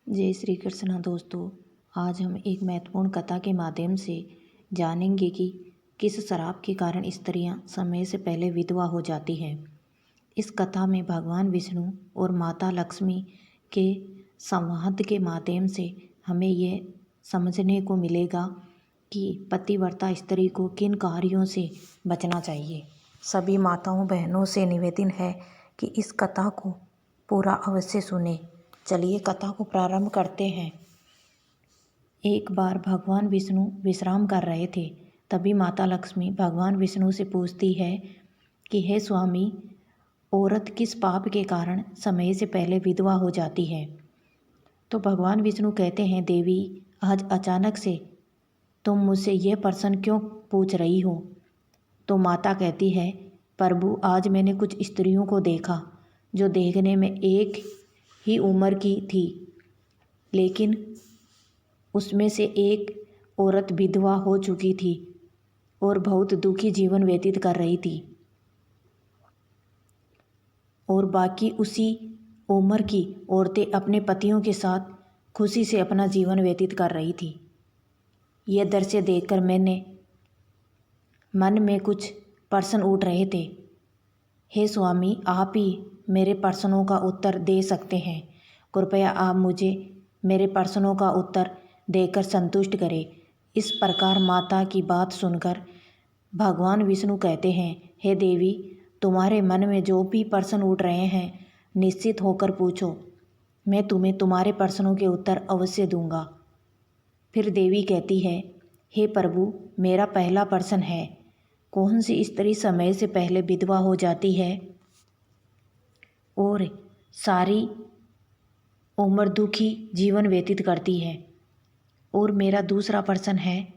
जय श्री कृष्ण दोस्तों। आज हम एक महत्वपूर्ण कथा के माध्यम से जानेंगे कि किस श्राप के कारण स्त्रियां समय से पहले विधवा हो जाती हैं। इस कथा में भगवान विष्णु और माता लक्ष्मी के संवाद के माध्यम से हमें यह समझने को मिलेगा कि पतिव्रता स्त्री को किन कार्यों से बचना चाहिए। सभी माताओं बहनों से निवेदन है कि इस कथा को पूरा अवश्य सुने। चलिए कथा को प्रारंभ करते हैं। एक बार भगवान विष्णु विश्राम कर रहे थे। तभी माता लक्ष्मी भगवान विष्णु से पूछती है कि हे स्वामी, औरत किस पाप के कारण समय से पहले विधवा हो जाती है। तो भगवान विष्णु कहते हैं, देवी, आज अचानक से तुम मुझसे यह प्रश्न क्यों पूछ रही हो। तो माता कहती है, प्रभु, आज मैंने कुछ स्त्रियों को देखा जो देखने में एक ही उम्र की थी, लेकिन उसमें से एक औरत विधवा हो चुकी थी और बहुत दुखी जीवन व्यतीत कर रही थी, और बाकी उसी उम्र की औरतें अपने पतियों के साथ खुशी से अपना जीवन व्यतीत कर रही थी। यह दृश्य देखकर मैंने मन में कुछ प्रश्न उठ रहे थे। हे स्वामी, आप ही मेरे प्रश्नों का उत्तर दे सकते हैं। कृपया आप मुझे मेरे प्रश्नों का उत्तर देकर संतुष्ट करें। इस प्रकार माता की बात सुनकर भगवान विष्णु कहते हैं, हे देवी, तुम्हारे मन में जो भी प्रश्न उठ रहे हैं, निश्चित होकर पूछो। मैं तुम्हें तुम्हारे प्रश्नों के उत्तर अवश्य दूंगा। फिर देवी कहती है, हे प्रभु, मेरा पहला प्रश्न है, कौन सी स्त्री समय से पहले विधवा हो जाती है और सारी उम्र दुखी जीवन व्यतीत करती है। और मेरा दूसरा प्रश्न है,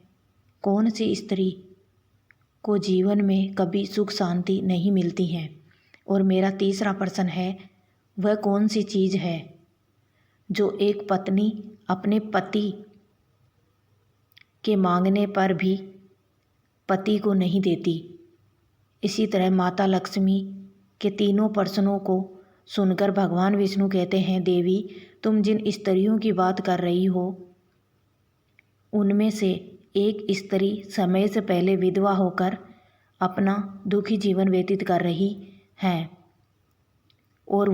कौन सी स्त्री को जीवन में कभी सुख शांति नहीं मिलती है। और मेरा तीसरा प्रश्न है, वह कौन सी चीज़ है जो एक पत्नी अपने पति के मांगने पर भी पति को नहीं देती। इसी तरह माता लक्ष्मी के तीनों प्रश्नों को सुनकर भगवान विष्णु कहते हैं, देवी, तुम जिन स्त्रियों की बात कर रही हो, उनमें से एक स्त्री समय से पहले विधवा होकर अपना दुखी जीवन व्यतीत कर रही है, और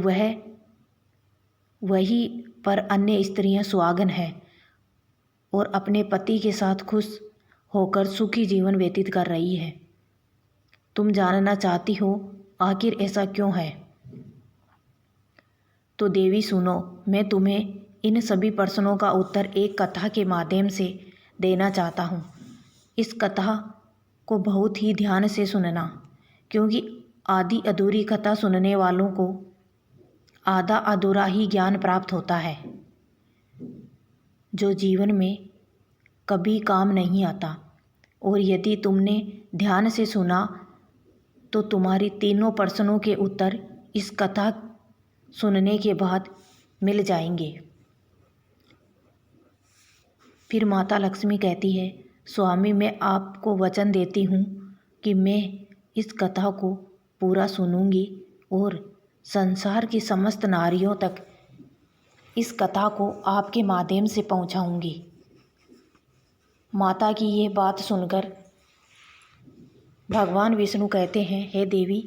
वही पर अन्य स्त्रियां सुहागन हैं और अपने पति के साथ खुश होकर सुखी जीवन व्यतीत कर रही है। तुम जानना चाहती हो आखिर ऐसा क्यों है। तो देवी सुनो, मैं तुम्हें इन सभी प्रश्नों का उत्तर एक कथा के माध्यम से देना चाहता हूँ। इस कथा को बहुत ही ध्यान से सुनना, क्योंकि आधी अधूरी कथा सुनने वालों को आधा अधूरा ही ज्ञान प्राप्त होता है, जो जीवन में कभी काम नहीं आता। और यदि तुमने ध्यान से सुना तो तुम्हारी तीनों प्रश्नों के उत्तर इस कथा सुनने के बाद मिल जाएंगे। फिर माता लक्ष्मी कहती है, स्वामी, मैं आपको वचन देती हूँ कि मैं इस कथा को पूरा सुनूंगी और संसार की समस्त नारियों तक इस कथा को आपके माध्यम से पहुँचाऊंगी। माता की ये बात सुनकर भगवान विष्णु कहते हैं, हे देवी,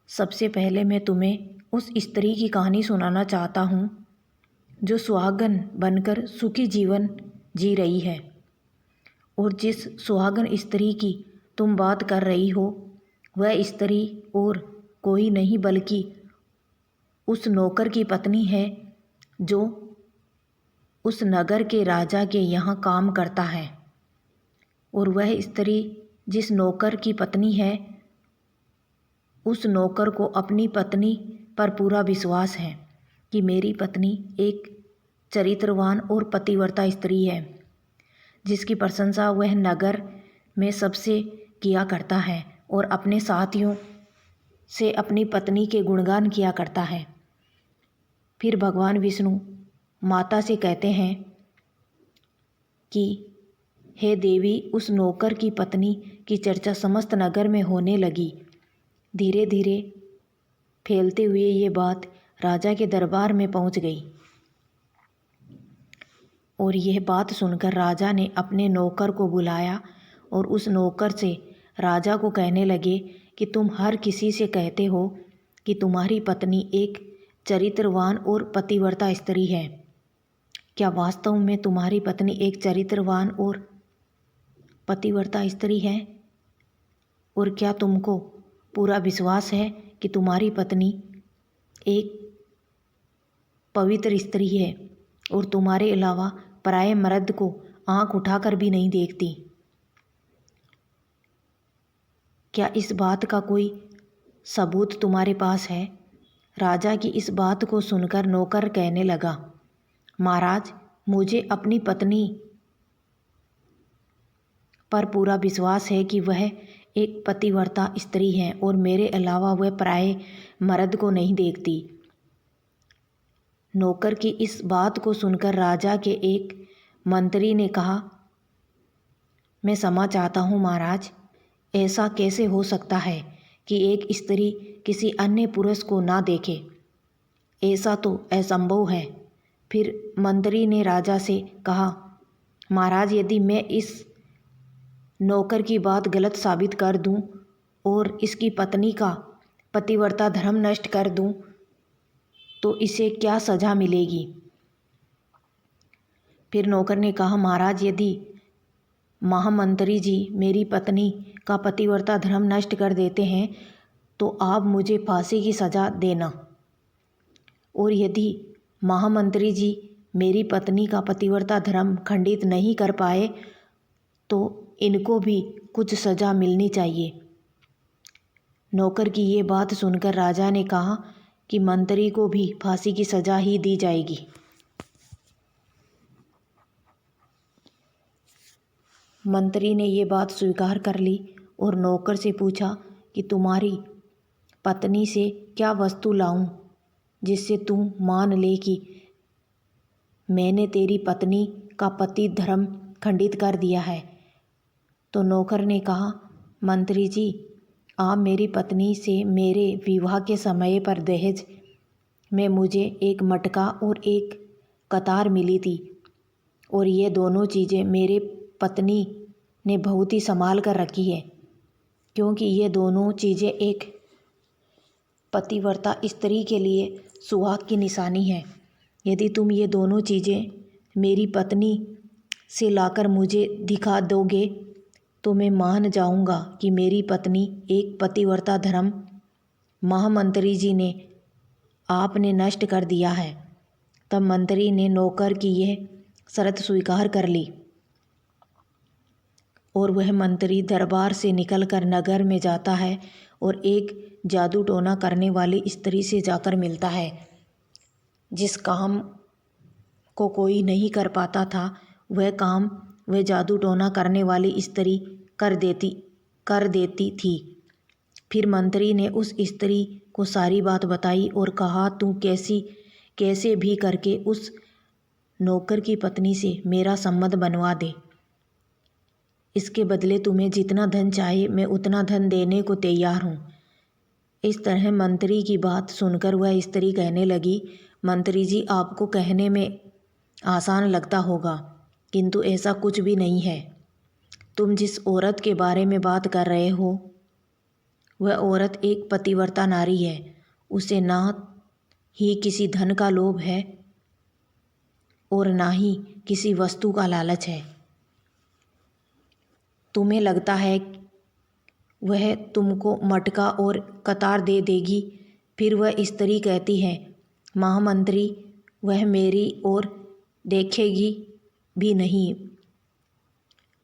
सबसे पहले मैं तुम्हें उस स्त्री की कहानी सुनाना चाहता हूँ जो सुहागन बनकर सुखी जीवन जी रही है। और जिस सुहागन स्त्री की तुम बात कर रही हो, वह स्त्री और कोई नहीं बल्कि उस नौकर की पत्नी है जो उस नगर के राजा के यहाँ काम करता है। और वह स्त्री जिस नौकर की पत्नी है, उस नौकर को अपनी पत्नी पर पूरा विश्वास है कि मेरी पत्नी एक चरित्रवान और पतिव्रता स्त्री है, जिसकी प्रशंसा वह नगर में सबसे किया करता है और अपने साथियों से अपनी पत्नी के गुणगान किया करता है। फिर भगवान विष्णु माता से कहते हैं कि हे देवी, उस नौकर की पत्नी की चर्चा समस्त नगर में होने लगी। धीरे धीरे फैलते हुए ये बात राजा के दरबार में पहुंच गई। और यह बात सुनकर राजा ने अपने नौकर को बुलाया और उस नौकर से राजा को कहने लगे कि तुम हर किसी से कहते हो कि तुम्हारी पत्नी एक चरित्रवान और पतिव्रता स्त्री है। क्या वास्तव में तुम्हारी पत्नी एक चरित्रवान और पतिव्रता स्त्री है? और क्या तुमको पूरा विश्वास है कि तुम्हारी पत्नी एक पवित्र स्त्री है और तुम्हारे अलावा पराये मर्द को आंख उठाकर भी नहीं देखती? क्या इस बात का कोई सबूत तुम्हारे पास है? राजा की इस बात को सुनकर नौकर कहने लगा, महाराज, मुझे अपनी पत्नी पर पूरा विश्वास है कि वह एक पतिव्रता स्त्री है और मेरे अलावा वह पराये मर्द को नहीं देखती। नौकर की इस बात को सुनकर राजा के एक मंत्री ने कहा, मैं क्षमा चाहता हूँ महाराज, ऐसा कैसे हो सकता है कि एक स्त्री किसी अन्य पुरुष को ना देखे? ऐसा तो असंभव है। फिर मंत्री ने राजा से कहा, महाराज, यदि मैं इस नौकर की बात गलत साबित कर दूं और इसकी पत्नी का पतिव्रता धर्म नष्ट कर दूं तो इसे क्या सज़ा मिलेगी? फिर नौकर ने कहा, महाराज, यदि महामंत्री जी मेरी पत्नी का पतिव्रता धर्म नष्ट कर देते हैं तो आप मुझे फांसी की सज़ा देना, और यदि महामंत्री जी मेरी पत्नी का पतिव्रता धर्म खंडित नहीं कर पाए तो इनको भी कुछ सज़ा मिलनी चाहिए। नौकर की ये बात सुनकर राजा ने कहा कि मंत्री को भी फांसी की सज़ा ही दी जाएगी। मंत्री ने ये बात स्वीकार कर ली और नौकर से पूछा कि तुम्हारी पत्नी से क्या वस्तु लाऊं जिससे तू मान ले कि मैंने तेरी पत्नी का पति धर्म खंडित कर दिया है। तो नौकर ने कहा, मंत्री जी, आप मेरी पत्नी से मेरे विवाह के समय पर दहेज में मुझे एक मटका और एक कतार मिली थी, और ये दोनों चीज़ें मेरे पत्नी ने बहुत ही संभाल कर रखी है, क्योंकि ये दोनों चीज़ें एक पतिव्रता स्त्री के लिए सुहाग की निशानी है। यदि तुम ये दोनों चीज़ें मेरी पत्नी से लाकर मुझे दिखा दोगे तो मैं मान जाऊंगा कि मेरी पत्नी एक पतिव्रता धर्म महामंत्री जी ने आपने नष्ट कर दिया है। तब मंत्री ने नौकर की यह शर्त स्वीकार कर ली और वह मंत्री दरबार से निकलकर नगर में जाता है और एक जादू टोना करने वाली स्त्री से जाकर मिलता है। जिस काम को कोई नहीं कर पाता था वह काम वह जादू टोना करने वाली स्त्री कर देती थी। फिर मंत्री ने उस स्त्री को सारी बात बताई और कहा, तू कैसे भी करके उस नौकर की पत्नी से मेरा संबंध बनवा दे। इसके बदले तुम्हें जितना धन चाहे मैं उतना धन देने को तैयार हूँ। इस तरह मंत्री की बात सुनकर वह स्त्री कहने लगी, मंत्री जी, आपको कहने में आसान लगता होगा, किंतु ऐसा कुछ भी नहीं है। तुम जिस औरत के बारे में बात कर रहे हो वह औरत एक पतिव्रता नारी है। उसे ना ही किसी धन का लोभ है और ना ही किसी वस्तु का लालच है। तुम्हें लगता है वह तुमको मटका और कतार दे देगी। फिर वह स्त्री कहती है, महामंत्री, वह मेरी ओर देखेगी भी नहीं।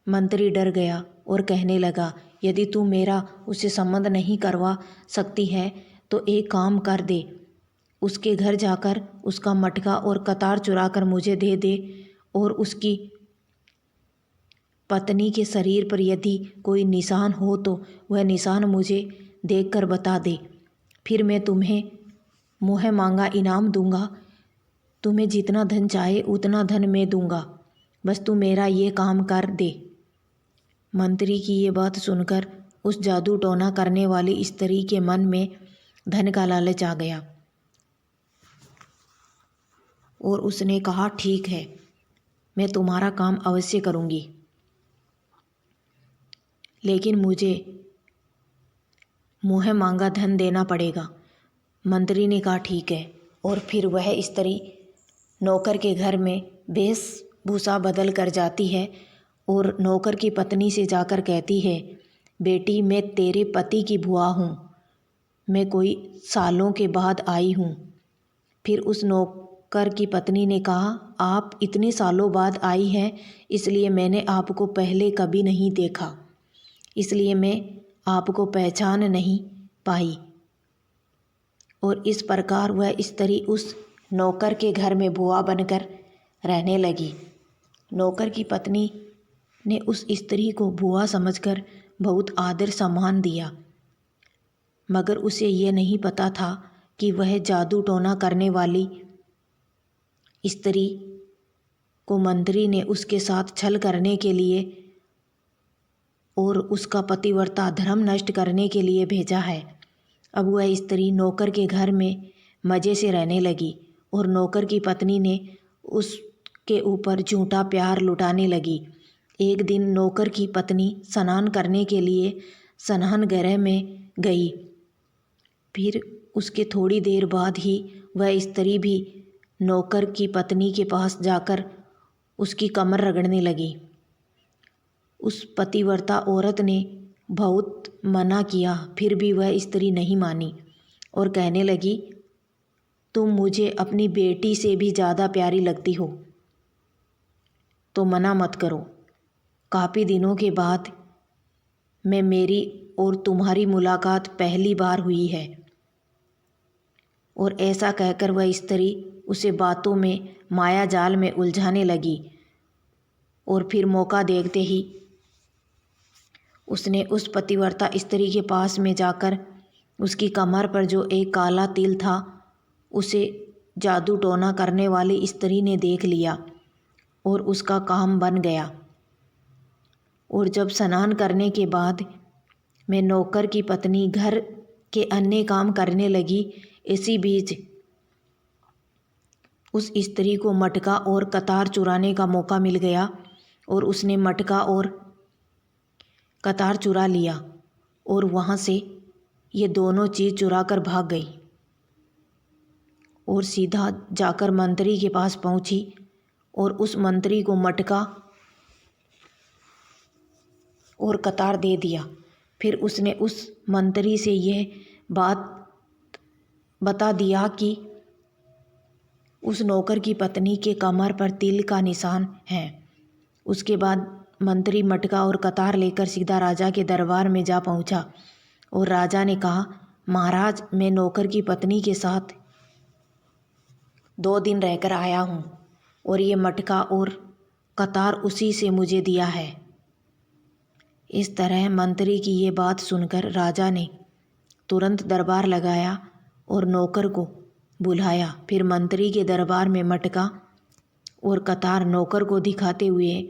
मंत्री डर गया और कहने लगा, यदि तू मेरा उससे संबंध नहीं करवा सकती है तो एक काम कर दे, उसके घर जाकर उसका मटका और कतार चुरा कर मुझे दे दे, और उसकी पत्नी के शरीर पर यदि कोई निशान हो तो वह निशान मुझे देखकर बता दे। फिर मैं तुम्हें मुँह मांगा इनाम दूंगा। तुम्हें जितना धन चाहे उतना धन मैं दूंगा, बस तू मेरा ये काम कर दे। मंत्री की ये बात सुनकर उस जादू टोना करने वाली स्त्री के मन में धन का लालच आ गया और उसने कहा, ठीक है, मैं तुम्हारा काम अवश्य करूँगी, लेकिन मुझे मुँह मांगा धन देना पड़ेगा। मंत्री ने कहा ठीक है। और फिर वह स्त्री नौकर के घर में वेशभूषा बदल कर जाती है और नौकर की पत्नी से जाकर कहती है, बेटी मैं तेरे पति की बुआ हूँ, मैं कोई सालों के बाद आई हूँ। फिर उस नौकर की पत्नी ने कहा, आप इतने सालों बाद आई हैं, इसलिए मैंने आपको पहले कभी नहीं देखा, इसलिए मैं आपको पहचान नहीं पाई। और इस प्रकार वह स्त्री उस नौकर के घर में बुआ बनकर रहने लगी। नौकर की पत्नी ने उस स्त्री को बुआ समझकर बहुत आदर सम्मान दिया, मगर उसे ये नहीं पता था कि वह जादू टोना करने वाली स्त्री को मंत्री ने उसके साथ छल करने के लिए और उसका पतिव्रता धर्म नष्ट करने के लिए भेजा है। अब वह स्त्री नौकर के घर में मज़े से रहने लगी और नौकर की पत्नी ने उसके ऊपर झूठा प्यार लुटाने लगी। एक दिन नौकर की पत्नी स्नान करने के लिए स्नान गृह में गई। फिर उसके थोड़ी देर बाद ही वह स्त्री भी नौकर की पत्नी के पास जाकर उसकी कमर रगड़ने लगी। उस पतिव्रता औरत ने बहुत मना किया, फिर भी वह स्त्री नहीं मानी और कहने लगी, तुम मुझे अपनी बेटी से भी ज़्यादा प्यारी लगती हो, तो मना मत करो। काफ़ी दिनों के बाद मेरी और तुम्हारी मुलाकात पहली बार हुई है। और ऐसा कहकर वह स्त्री उसे बातों में माया जाल में उलझाने लगी और फिर मौका देखते ही उसने उस पतिव्रता स्त्री के पास में जाकर उसकी कमर पर जो एक काला तिल था उसे जादू टोना करने वाली स्त्री ने देख लिया और उसका काम बन गया। और जब स्नान करने के बाद मैं नौकर की पत्नी घर के अन्य काम करने लगी, इसी बीच उस स्त्री को मटका और कतार चुराने का मौका मिल गया और उसने मटका और कतार चुरा लिया और वहाँ से ये दोनों चीज़ चुरा कर भाग गई और सीधा जाकर मंत्री के पास पहुँची और उस मंत्री को मटका और कतार दे दिया। फिर उसने उस मंत्री से यह बात बता दिया कि उस नौकर की पत्नी के कमर पर तिल का निशान है। उसके बाद मंत्री मटका और कतार लेकर सीधा राजा के दरबार में जा पहुंचा और राजा ने कहा, महाराज मैं नौकर की पत्नी के साथ 2 दिन रहकर आया हूँ और ये मटका और कतार उसी से मुझे दिया है। इस तरह मंत्री की ये बात सुनकर राजा ने तुरंत दरबार लगाया और नौकर को बुलाया। फिर मंत्री के दरबार में मटका और कतार नौकर को दिखाते हुए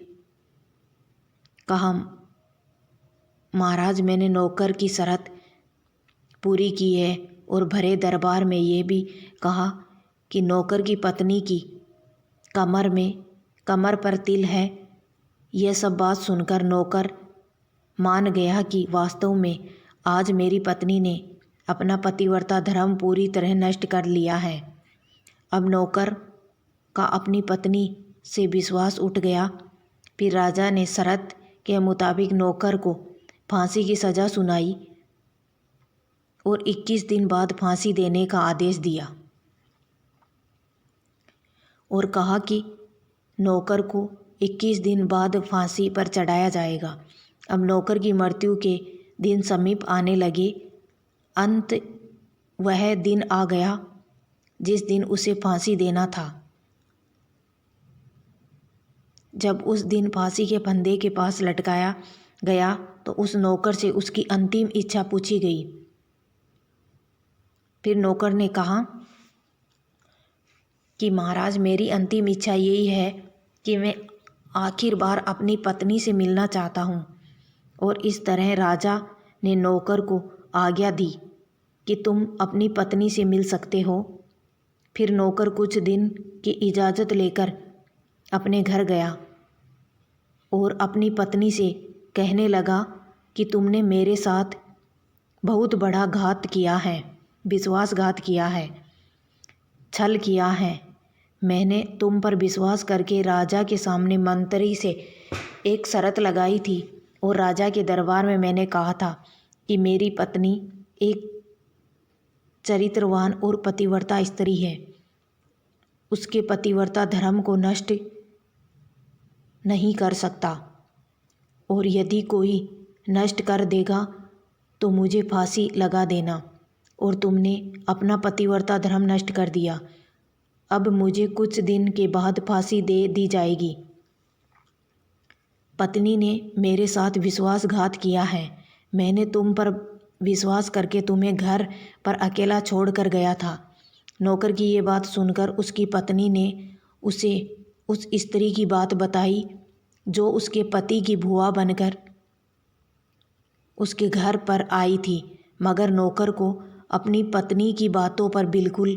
कहा, महाराज मैंने नौकर की शर्त पूरी की है और भरे दरबार में ये भी कहा कि नौकर की पत्नी की कमर पर तिल है। यह सब बात सुनकर नौकर मान गया कि वास्तव में आज मेरी पत्नी ने अपना पतिव्रता धर्म पूरी तरह नष्ट कर लिया है। अब नौकर का अपनी पत्नी से विश्वास उठ गया। फिर राजा ने शर्त के मुताबिक नौकर को फांसी की सज़ा सुनाई और 21 दिन बाद फांसी देने का आदेश दिया और कहा कि नौकर को 21 दिन बाद फांसी पर चढ़ाया जाएगा। अब नौकर की मृत्यु के दिन समीप आने लगे। अंत वह दिन आ गया जिस दिन उसे फांसी देना था। जब उस दिन फांसी के फंदे के पास लटकाया गया तो उस नौकर से उसकी अंतिम इच्छा पूछी गई। फिर नौकर ने कहा कि महाराज मेरी अंतिम इच्छा यही है कि मैं आखिर बार अपनी पत्नी से मिलना चाहता हूँ। और इस तरह राजा ने नौकर को आज्ञा दी कि तुम अपनी पत्नी से मिल सकते हो। फिर नौकर कुछ दिन की इजाज़त लेकर अपने घर गया और अपनी पत्नी से कहने लगा कि तुमने मेरे साथ बहुत बड़ा घात किया है, विश्वासघात किया है, छल किया है। मैंने तुम पर विश्वास करके राजा के सामने मंत्री से एक शर्त लगाई थी और राजा के दरबार में मैंने कहा था कि मेरी पत्नी एक चरित्रवान और पतिव्रता स्त्री है, उसके पतिव्रता धर्म को नष्ट नहीं कर सकता, और यदि कोई नष्ट कर देगा तो मुझे फांसी लगा देना। और तुमने अपना पतिव्रता धर्म नष्ट कर दिया। अब मुझे कुछ दिन के बाद फांसी दे दी जाएगी। पत्नी ने मेरे साथ विश्वासघात किया है। मैंने तुम पर विश्वास करके तुम्हें घर पर अकेला छोड़ कर गया था। नौकर की ये बात सुनकर उसकी पत्नी ने उसे उस स्त्री की बात बताई जो उसके पति की भुआ बनकर उसके घर पर आई थी, मगर नौकर को अपनी पत्नी की बातों पर बिल्कुल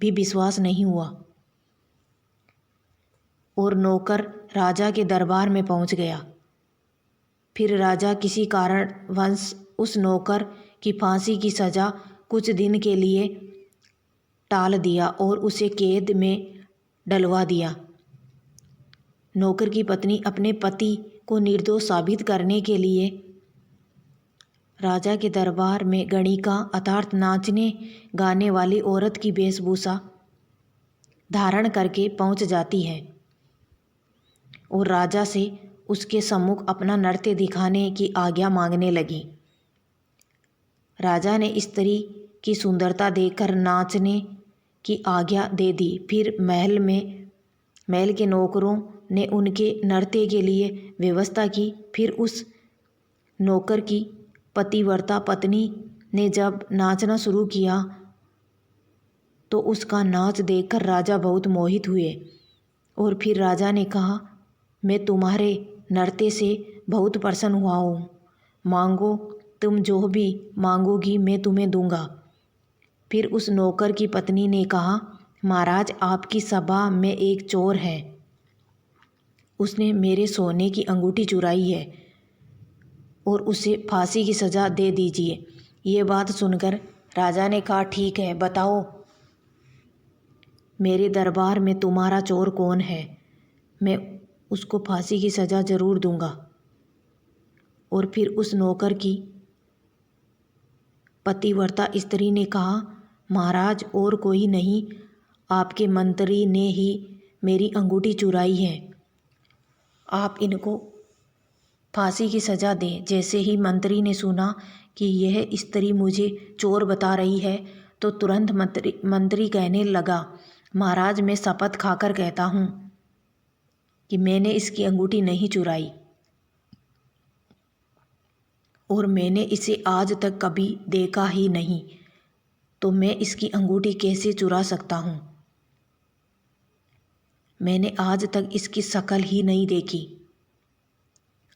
भी विश्वास नहीं हुआ और नौकर राजा के दरबार में पहुंच गया। फिर राजा किसी कारणवश उस नौकर की फांसी की सज़ा कुछ दिन के लिए टाल दिया और उसे कैद में डलवा दिया। नौकर की पत्नी अपने पति को निर्दोष साबित करने के लिए राजा के दरबार में गणिका अर्थात नाचने गाने वाली औरत की वेशभूषा धारण करके पहुंच जाती है और राजा से उसके सम्मुख अपना नृत्य दिखाने की आज्ञा मांगने लगी। राजा ने स्त्री की सुंदरता देखकर नाचने की आज्ञा दे दी। फिर महल के नौकरों ने उनके नृत्य के लिए व्यवस्था की। फिर उस नौकर की पतिव्रता पत्नी ने जब नाचना शुरू किया तो उसका नाच देखकर राजा बहुत मोहित हुए और फिर राजा ने कहा, मैं तुम्हारे नृत्य से बहुत प्रसन्न हुआ हूँ। मांगो, तुम जो भी मांगोगी मैं तुम्हें दूंगा। फिर उस नौकर की पत्नी ने कहा, महाराज, आपकी सभा में एक चोर है, उसने मेरे सोने की अंगूठी चुराई है और उसे फांसी की सज़ा दे दीजिए। ये बात सुनकर राजा ने कहा, ठीक है, बताओ मेरे दरबार में तुम्हारा चोर कौन है, मैं उसको फांसी की सज़ा ज़रूर दूंगा। और फिर उस नौकर की पतिव्रता स्त्री ने कहा, महाराज, और कोई नहीं, आपके मंत्री ने ही मेरी अंगूठी चुराई है, आप इनको फांसी की सज़ा दें। जैसे ही मंत्री ने सुना कि यह स्त्री मुझे चोर बता रही है तो तुरंत मंत्री कहने लगा, महाराज, मैं शपथ खाकर कहता हूँ कि मैंने इसकी अंगूठी नहीं चुराई और मैंने इसे आज तक कभी देखा ही नहीं, तो मैं इसकी अंगूठी कैसे चुरा सकता हूँ। मैंने आज तक इसकी शक्ल ही नहीं देखी,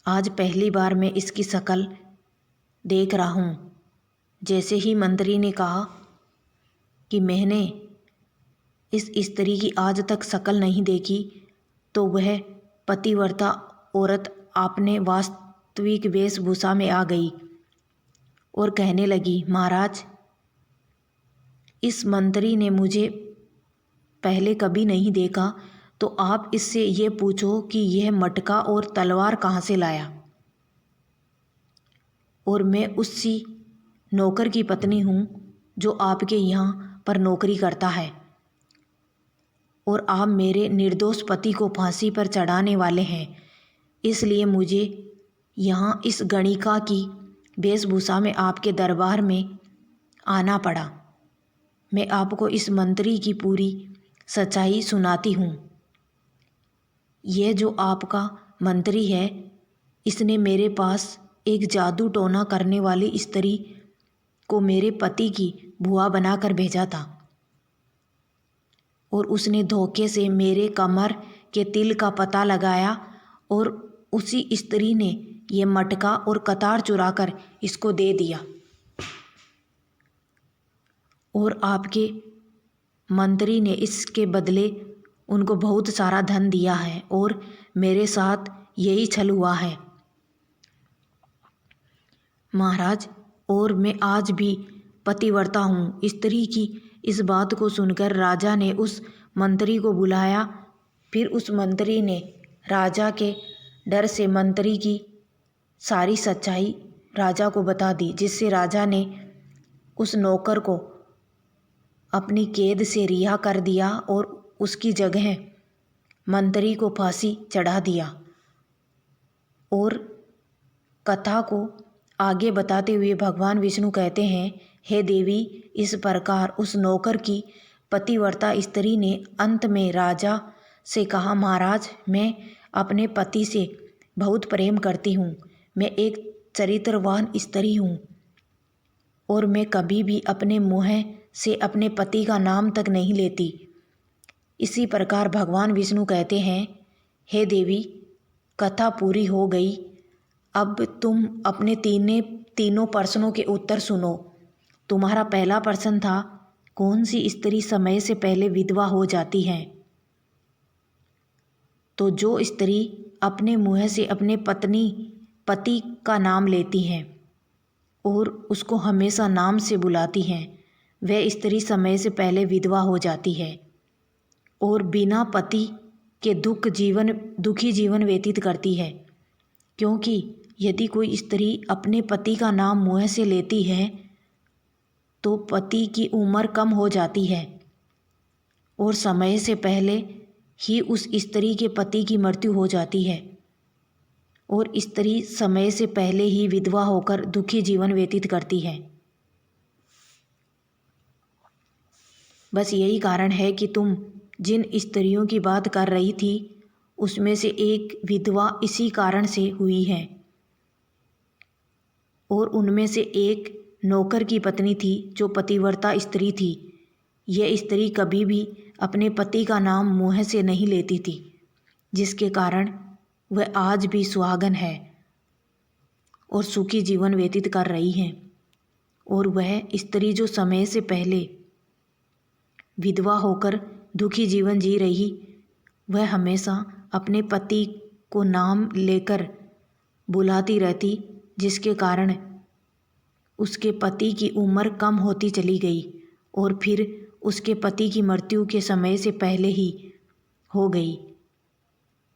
आज पहली बार मैं इसकी शक्ल देख रहा हूँ। जैसे ही मंत्री ने कहा कि मैंने इस स्त्री की आज तक शक्ल नहीं देखी, तो वह पतिव्रता औरत अपने वास्तविक वेशभूषा में आ गई और कहने लगी, महाराज, इस मंत्री ने मुझे पहले कभी नहीं देखा, तो आप इससे ये पूछो कि यह मटका और तलवार कहाँ से लाया। और मैं उसी नौकर की पत्नी हूँ जो आपके यहाँ पर नौकरी करता है और आप मेरे निर्दोष पति को फांसी पर चढ़ाने वाले हैं, इसलिए मुझे यहाँ इस गणिका की वेशभूषा में आपके दरबार में आना पड़ा। मैं आपको इस मंत्री की पूरी सच्चाई सुनाती हूँ। यह जो आपका मंत्री है, इसने मेरे पास एक जादू टोना करने वाली स्त्री को मेरे पति की भुआ बनाकर भेजा था और उसने धोखे से मेरे कमर के तिल का पता लगाया और उसी स्त्री ने ये मटका और कतार चुराकर इसको दे दिया और आपके मंत्री ने इसके बदले उनको बहुत सारा धन दिया है और मेरे साथ यही छल हुआ है महाराज। और मैं आज भी पतिव्रता हूँ। स्त्री की इस बात को सुनकर राजा ने उस मंत्री को बुलाया। फिर उस मंत्री ने राजा के डर से मंत्री की सारी सच्चाई राजा को बता दी, जिससे राजा ने उस नौकर को अपनी कैद से रिहा कर दिया और उसकी जगह मंत्री को फांसी चढ़ा दिया। और कथा को आगे बताते हुए भगवान विष्णु कहते हैं, हे देवी, इस प्रकार उस नौकर की पतिव्रता स्त्री ने अंत में राजा से कहा, महाराज, मैं अपने पति से बहुत प्रेम करती हूँ। मैं एक चरित्रवान स्त्री हूँ और मैं कभी भी अपने मुँह से अपने पति का नाम तक नहीं लेती। इसी प्रकार भगवान विष्णु कहते हैं, हे देवी, कथा पूरी हो गई। अब तुम अपने तीनों प्रश्नों के उत्तर सुनो। तुम्हारा पहला प्रश्न था, कौन सी स्त्री समय से पहले विधवा हो जाती है? तो जो स्त्री अपने मुँह से अपने पति का नाम लेती हैं और उसको हमेशा नाम से बुलाती हैं, वह स्त्री समय से पहले विधवा हो जाती है और बिना पति के दुखी जीवन व्यतीत करती है। क्योंकि यदि कोई स्त्री अपने पति का नाम मुँह से लेती है तो पति की उम्र कम हो जाती है और समय से पहले ही उस स्त्री के पति की मृत्यु हो जाती है और स्त्री समय से पहले ही विधवा होकर दुखी जीवन व्यतीत करती है। बस यही कारण है कि तुम जिन स्त्रियों की बात कर रही थी उसमें से एक विधवा इसी कारण से हुई है और उनमें से एक नौकर की पत्नी थी जो पतिव्रता स्त्री थी। यह स्त्री कभी भी अपने पति का नाम मुँह से नहीं लेती थी, जिसके कारण वह आज भी सुहागन है और सुखी जीवन व्यतीत कर रही है। और वह स्त्री जो समय से पहले विधवा होकर दुखी जीवन जी रही, वह हमेशा अपने पति को नाम लेकर बुलाती रहती, जिसके कारण उसके पति की उम्र कम होती चली गई और फिर उसके पति की मृत्यु के समय से पहले ही हो गई।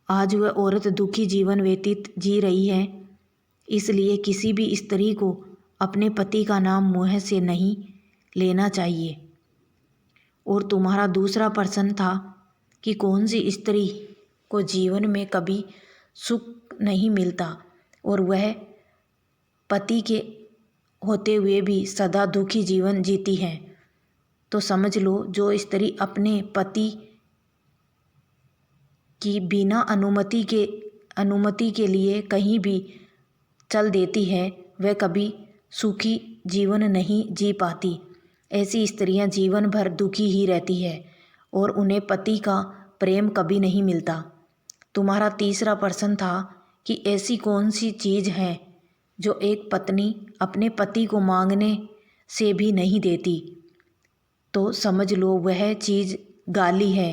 आज वह औरत दुखी जीवन व्यतीत जी रही है। इसलिए किसी भी स्त्री को अपने पति का नाम मुँह से नहीं लेना चाहिए। और तुम्हारा दूसरा प्रश्न था कि कौन सी स्त्री को जीवन में कभी सुख नहीं मिलता और वह पति के होते हुए भी सदा दुखी जीवन जीती है। तो समझ लो, जो स्त्री अपने पति की बिना अनुमति के लिए कहीं भी चल देती है, वह कभी सुखी जीवन नहीं जी पाती। ऐसी स्त्रियां जीवन भर दुखी ही रहती है और उन्हें पति का प्रेम कभी नहीं मिलता। तुम्हारा तीसरा प्रश्न था कि ऐसी कौन सी चीज़ है जो एक पत्नी अपने पति को मांगने से भी नहीं देती। तो समझ लो, वह चीज़ गाली है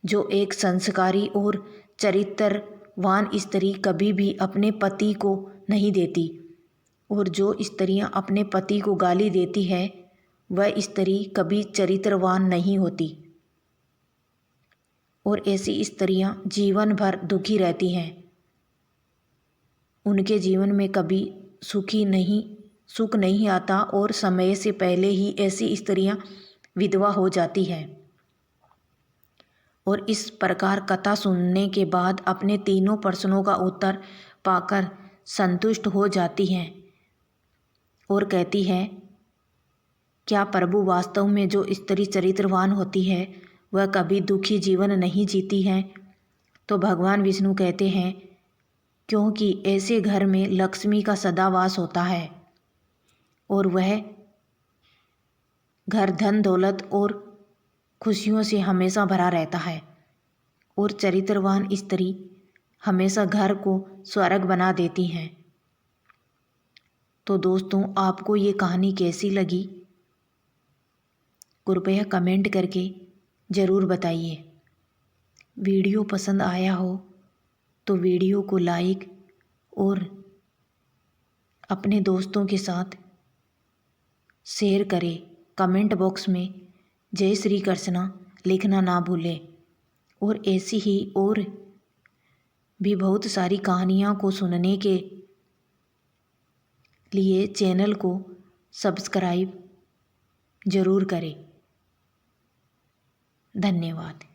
जो एक संस्कारी और चरित्रवान स्त्री कभी भी अपने पति को नहीं देती। और जो स्त्रियां अपने पति को गाली देती है वह स्त्री कभी चरित्रवान नहीं होती और ऐसी स्त्रियां जीवन भर दुखी रहती हैं। उनके जीवन में कभी सुख नहीं आता और समय से पहले ही ऐसी स्त्रियां विधवा हो जाती हैं। और इस प्रकार कथा सुनने के बाद अपने तीनों प्रश्नों का उत्तर पाकर संतुष्ट हो जाती हैं और कहती है, क्या प्रभु, वास्तव में जो स्त्री चरित्रवान होती है वह कभी दुखी जीवन नहीं जीती है? तो भगवान विष्णु कहते हैं, क्योंकि ऐसे घर में लक्ष्मी का सदा वास होता है और वह घर धन दौलत और खुशियों से हमेशा भरा रहता है और चरित्रवान स्त्री हमेशा घर को स्वर्ग बना देती हैं। तो दोस्तों, आपको ये कहानी कैसी लगी कृपया कमेंट करके ज़रूर बताइए। वीडियो पसंद आया हो तो वीडियो को लाइक और अपने दोस्तों के साथ शेयर करें। कमेंट बॉक्स में जय श्री कृष्णा लिखना ना भूलें। और ऐसी ही और भी बहुत सारी कहानियों को सुनने के लिए चैनल को सब्सक्राइब ज़रूर करें। धन्यवाद।